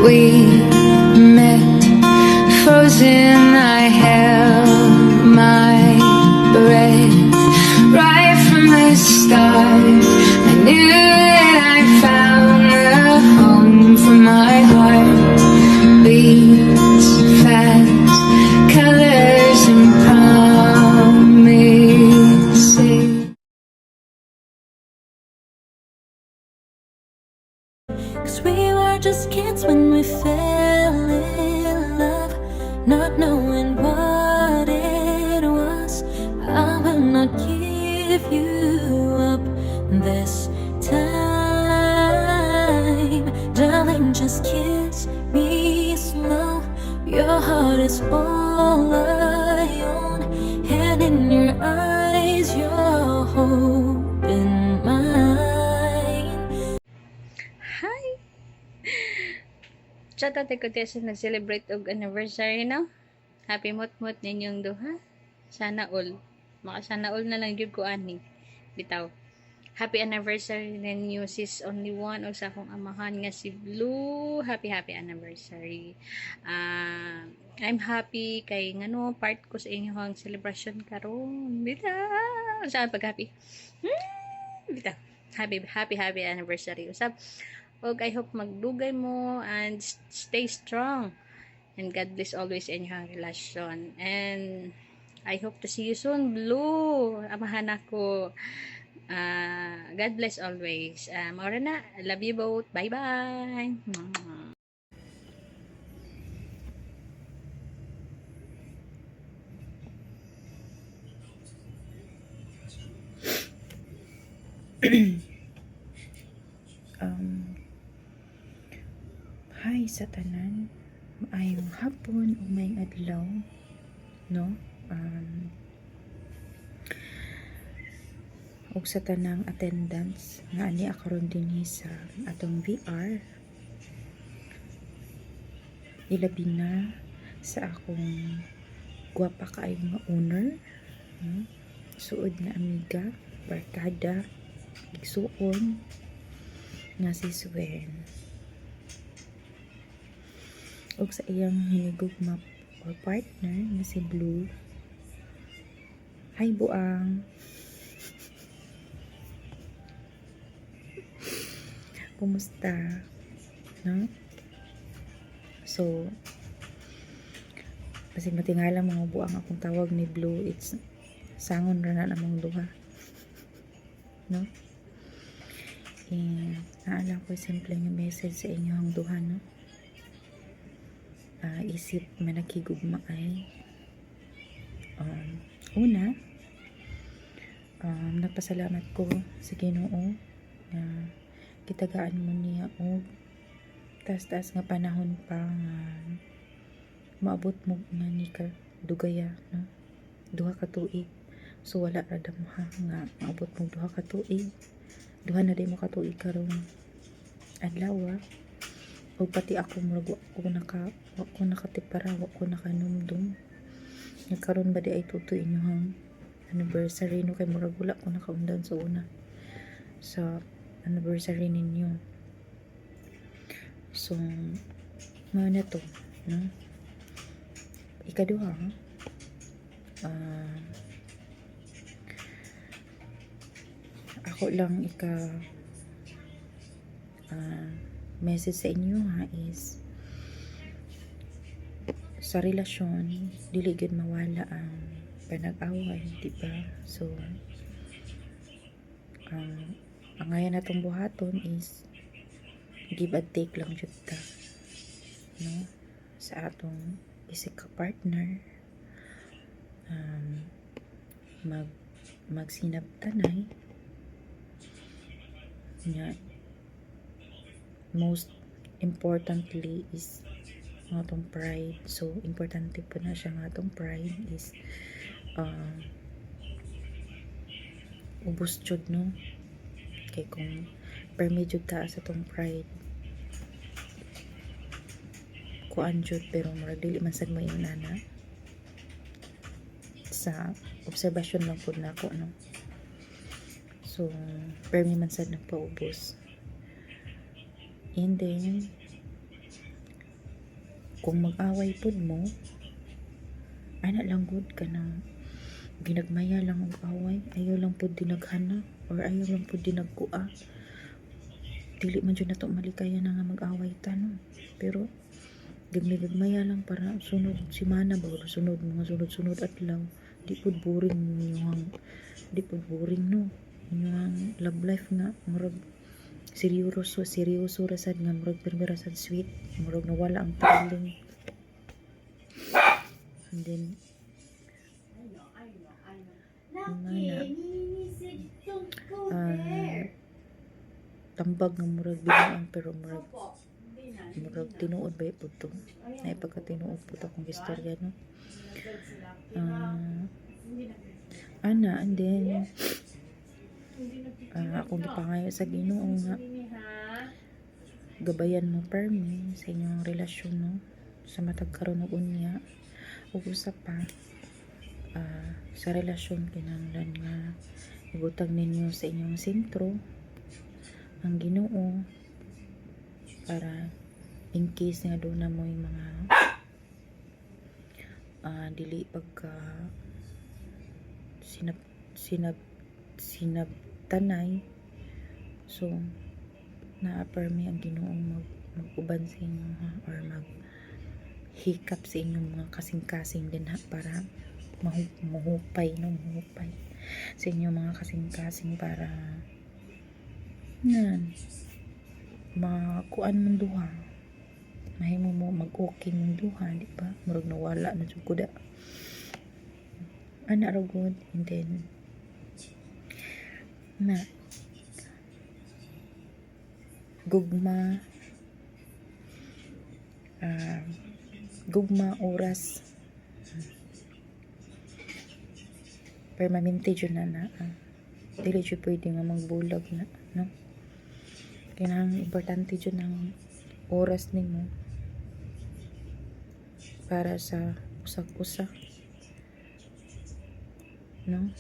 we met, frozen, I held my breath. Right from the start, I knew that I found a home for my heart. Beats fast, colors and promises. 'Cause we were just kids when we fell in love, not knowing what it was. I will not give you up this time. Darling, just kiss me slow. Your heart is all I own, and in your eyes you're holding mine. Hi! Chato ko sa nag-celebrate og anniversary no? Happy mot-mot ninyong duha. Sana all. Sana all na lang gyud ko ani. Bitaw. Happy anniversary ninyo sis only one o sa akong amahan nga si Blue. Happy anniversary. I'm happy kay ngano part ko sa inyong celebration karon. Bitaw. Saan pag happy? Bitaw. Happy anniversary. Usab. Og I hope magdugay mo and stay strong. And God bless always in your relasyon. And I hope to see you soon, Blue. Amahan ako. God bless always. Maura na. I love you both. Bye-bye. Hi sa tanan, maayong hapon o may adlaw, no? Og sa tanang attendance nga ani akaron dinhi sa atong VR, ilabi na sa akong gwapa kaayo nga owner, no? Suod na amiga, barkada, igsuon nga si Swen. Og sa iyang hinigugma or partner nga si Blue. Hi buang. Kumusta? No? So, kasi matingala mga buang akong tawag ni Blue, it's sangon ra na namang duha. No? And naalala ko simple nga message sa inyong duha, no? Isip manakigugma ay una, napasalamat ko sa Ginoo na kitagaan mo niya og taas nga panahon pa nga maabot mo nga ni ka dugaya, no? Duha ka tuig. So wala ra damha nga maabot mo duha ka tuig. Duha na day mo ka tuig karon adlaw. O pati ako murag ako nakatipara, ako nakanumdum. Nagkaroon ba di ay tutoy inyong anniversary no, kay murag wala ko nakaundan sa una sa anniversary ninyo. So mga na to, no? Ikaduha, ako lang message sa inyo ha is sa relasyon dili gid mawala ang panag-away, diba? So ang ngayon natong buhaton is give and take lang jud ta, no? Sa atong isig ka partner, magsinabtanay nga most importantly is ang atong pride. So importante po na siya nga atong pride is ubos jud, no? Kay kung permi jud ta sa atong pride kuan jud, pero murag dili man sad mo inana sa obserbasyon lang po nako, no? So permi man sad nagpaubos. And then kung mag-away pud mo, ana lang good ka na ginagmaya lang og away, ayaw lang pud dinaghana or ayaw lang pud dinagkua. Dili man jud nato malikayan na nga mag-away ta no. Pero gagmaya lang para sunod semana ba sunod mga sunod adlaw. Di pud boring no. Inyong love life nga murag seryoso ra sad nga murag primera sad sweet, murag nawala ang thrilling. And then tambag nga murag binuang pero murag tinuod ba ipod to ay pagkatinuod po akong istorya no. Ana and then akong gipangayo sa Ginoo nga gabayan mo permi sa inyong relasyon no, sa matag karon og unya ug usa pa sa relasyon kinahanglan nga ibutang ninyo sa inyong sentro ang Ginoo para in case nga doon na mo yung mga dili pagka sinabtanay, so na-affirm ang Ginoong mag-uban sa inyo ha, or maghikap sa inyong mga kasing-kasing din ha, para mahupay sa inyong mga kasing-kasing para nan makuan mong duha, mahimo mo mag-okay mong duha, di ba? Murag nawala na jud kuda ana ra good. And then na gugma oras permanente jud na dili jud pwede nga magbulag na no. Kinahanglan importante jud ng oras nimo para sa usag-usa no.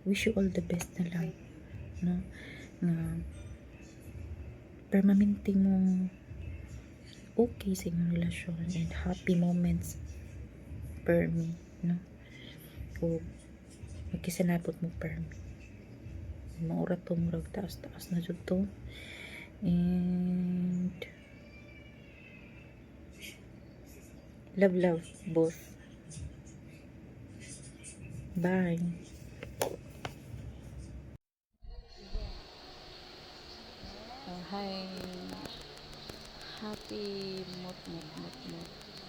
Wish you all the best na lang no, nga permanente mong okay sa inyong relasyon and happy moments per me no, o magkisanabot mo per me maura to murag taas na jud to. And love both. Bye. Hi. Happy mot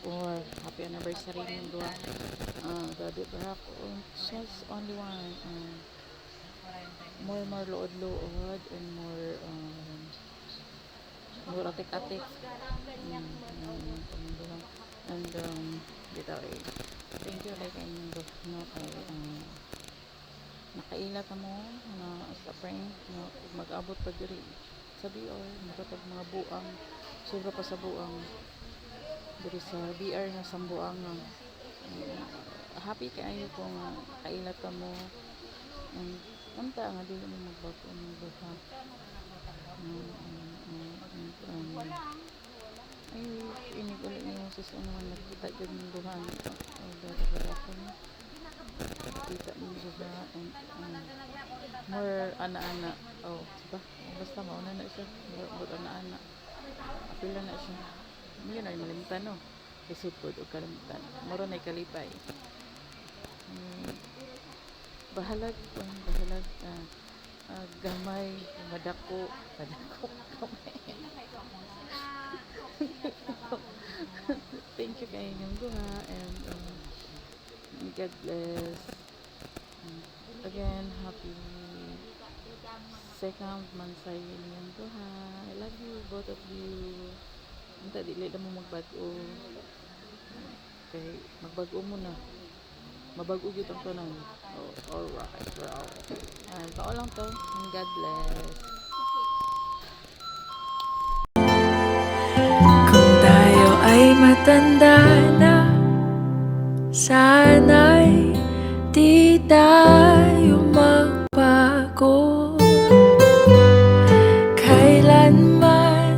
or happy anniversary ng duha. Grabe para ako. Just only one. More lood and more atik-atik. And bitaw thank you like inyong no kay nakaila ta mo na sa prank no, mag-abot pa diri sa BR matag mga buang sobra pa sa buang diri sa BR nga sambuang happy kayo ko nga kaila ta mo and unta nga dili mo magbago ng duha ay inig ulit niyo sus ano man nagkita dyan ng duhan dara ko na nakita mo duha and more ana-ana diba basta mauna na siya more ana-ana apila na siya hindi na malimtan no isupod o kalimtan moro na ikalipay bahalag gamay madako gamay thank you kayo inyong duha and God bless again happy second mansay inyong duha. I love you both of you. Unta dili na mo magbago kay magbago mo na mabago gyud ang tanan. Alright bro and tao lang to and God bless. Kung tayo ay matanda na, sana'y di tayo magbago. Kailanman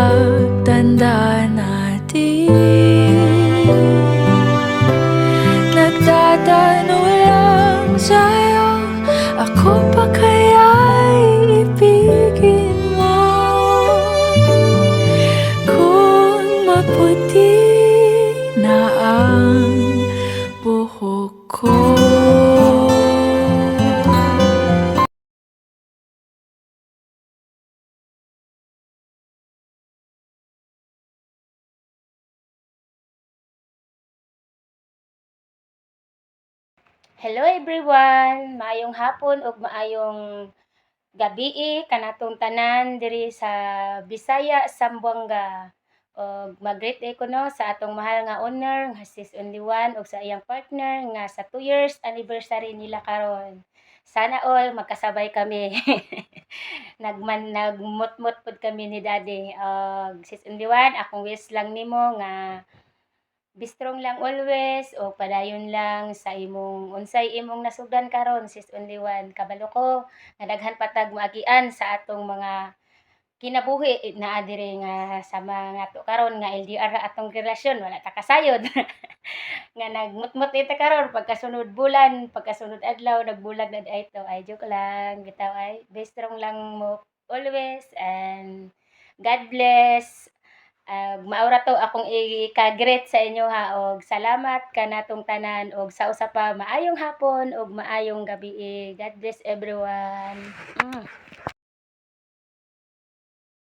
pagtanda natin. Nagtatanong lang sa'yo, ako pa kaya'y ibigin mo? Kung maputi na ang buhok ko. Hello everyone, maayong hapon ug maayong gabi kanatong tanan diri sa Bisaya, Zamboanga. Og mag-greet ko no sa atong mahal nga owner nga sis Only One ug sa iyang partner nga sa 2 years anniversary nila karon. Sana all magkasabay kami. Nagmutmut pud kami ni Daddy. Sis Only One, akong wish lang nimo nga be strong lang always o padayon lang sa imong unsay imong nasugdan karon sis Only One. Kabalo ko nga daghan patag maagian sa atong mga kinabuhi naa diri nga sa mga to karon nga LDR ra atong relasyon wala ta kasayod. Nga nagmutmut ita karon pagkasunod bulan, pagkasunod adlaw nagbulag na ito. Ay joke lang bitaw ay be strong lang mo always and God bless. Maura to akong ika-greet sa inyo ha og salamat kanatong tanan og sa usa pa maayong hapon og maayong gabi. God bless everyone.